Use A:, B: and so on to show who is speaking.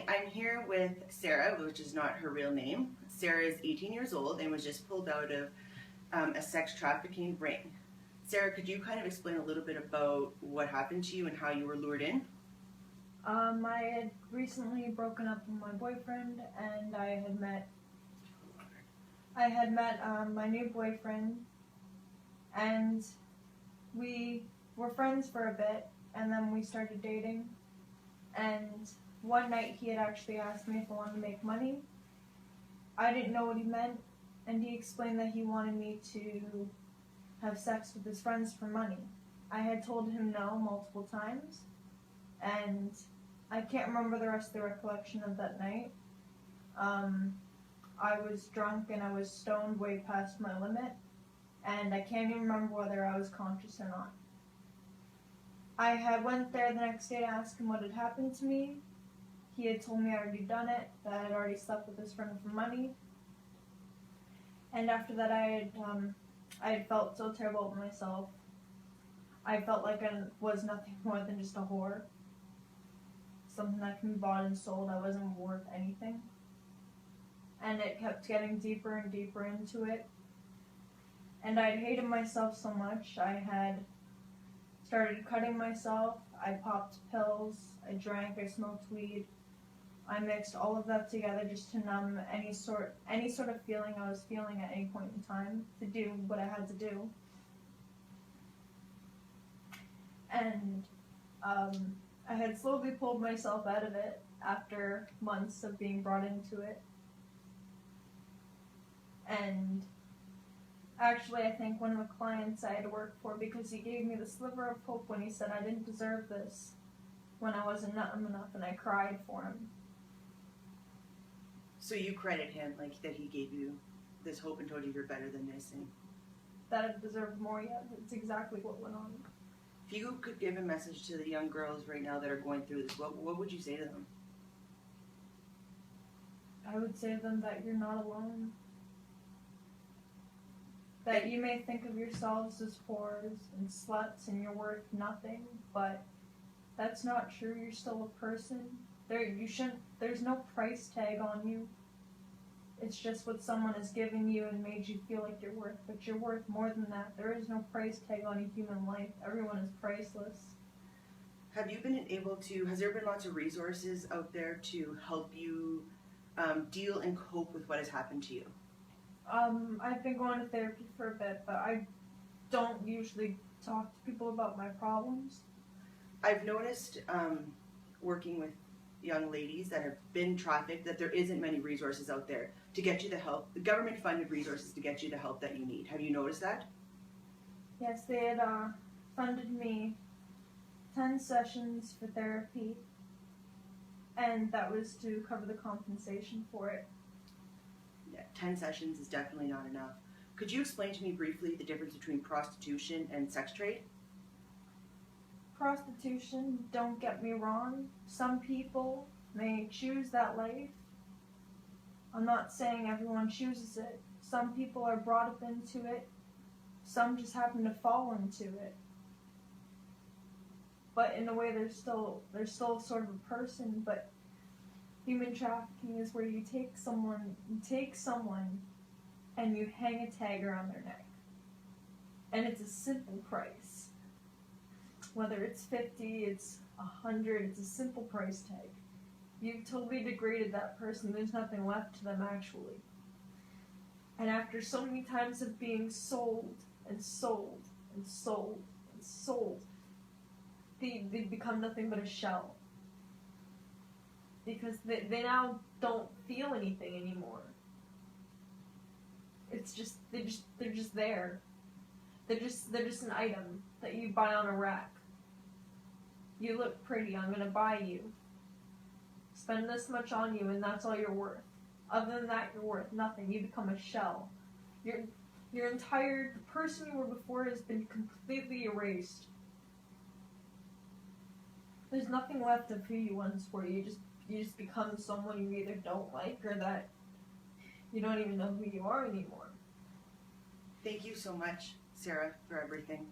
A: Hi, I'm here with Sarah, which is not her real name. Sarah is 18 years old and was just pulled out of a sex trafficking ring. Sarah, could you kind of explain a little bit about what happened to you and how you were lured in?
B: I had recently broken up with my boyfriend, and I had met my new boyfriend, and we were friends for a bit, and then we started dating. And one night he had actually asked me if I wanted to make money. I didn't know what he meant, and he explained that he wanted me to have sex with his friends for money. I had told him no multiple times, and I can't remember the rest of the recollection of that night. I was drunk and I was stoned way past my limit, and I can't even remember whether I was conscious or not. I had went there the next day to ask him what had happened to me. He had told me I had already done it, that I had already slept with his friend for money. And after that, I had felt so terrible with myself. I felt like I was nothing more than just a whore. Something that can be bought and sold. I wasn't worth anything. And it kept getting deeper and deeper into it. And I'd hated myself so much. I had started cutting myself. I popped pills. I drank. I smoked weed. I mixed all of that together just to numb any sort of feeling I was feeling at any point in time, to do what I had to do. And I had slowly pulled myself out of it after months of being brought into it. And actually, I think one of the clients I had worked for, because he gave me the sliver of hope when he said I didn't deserve this, when I wasn't numb enough, and I cried for him.
A: So you credit him, like, that he gave you this hope and told you you're better than this, and
B: That I deserved more yet. That's exactly what went on.
A: if you could give a message to the young girls right now that are going through this, what would you say to them?
B: I would say to them that you're not alone. That you may think of yourselves as whores and sluts and you're worth nothing, but that's not true. You're still a person. There's no price tag on you. It's just what someone has given you and made you feel like you're worth, but you're worth more than that. There is no price tag on a human life. Everyone is priceless.
A: Has there been lots of resources out there to help you deal and cope with what has happened to you?
B: I've been going to therapy for a bit, but I don't usually talk to people about my problems.
A: I've noticed working with young ladies that have been trafficked that there isn't many resources out there to get you the help, the government funded resources to get you the help that you need. Have you noticed that?
B: Yes, they had funded me 10 sessions for therapy, and that was to cover the compensation for it.
A: Yeah, 10 sessions is definitely not enough. Could you explain to me briefly the difference between prostitution and sex trade?
B: Prostitution, don't get me wrong, some people may choose that life. I'm not saying everyone chooses it. Some people are brought up into it. Some just happen to fall into it. But in a way, they're still sort of a person. But human trafficking is where you take someone and you hang a tag around their neck. And it's a simple price. Whether it's 50, it's 100, it's a simple price tag. You've totally degraded that person. There's nothing left to them, actually. And after so many times of being sold and sold and sold and sold, they become nothing but a shell. Because they now don't feel anything anymore. It's just they're just there. They're just an item that you buy on a rack. You look pretty, I'm gonna buy you. Spend this much on you, and that's all you're worth. Other than that, you're worth nothing. You become a shell. The person you were before has been completely erased. There's nothing left of who you once were. You just become someone you either don't like or that you don't even know who you are anymore.
A: Thank you so much, Sarah, for everything.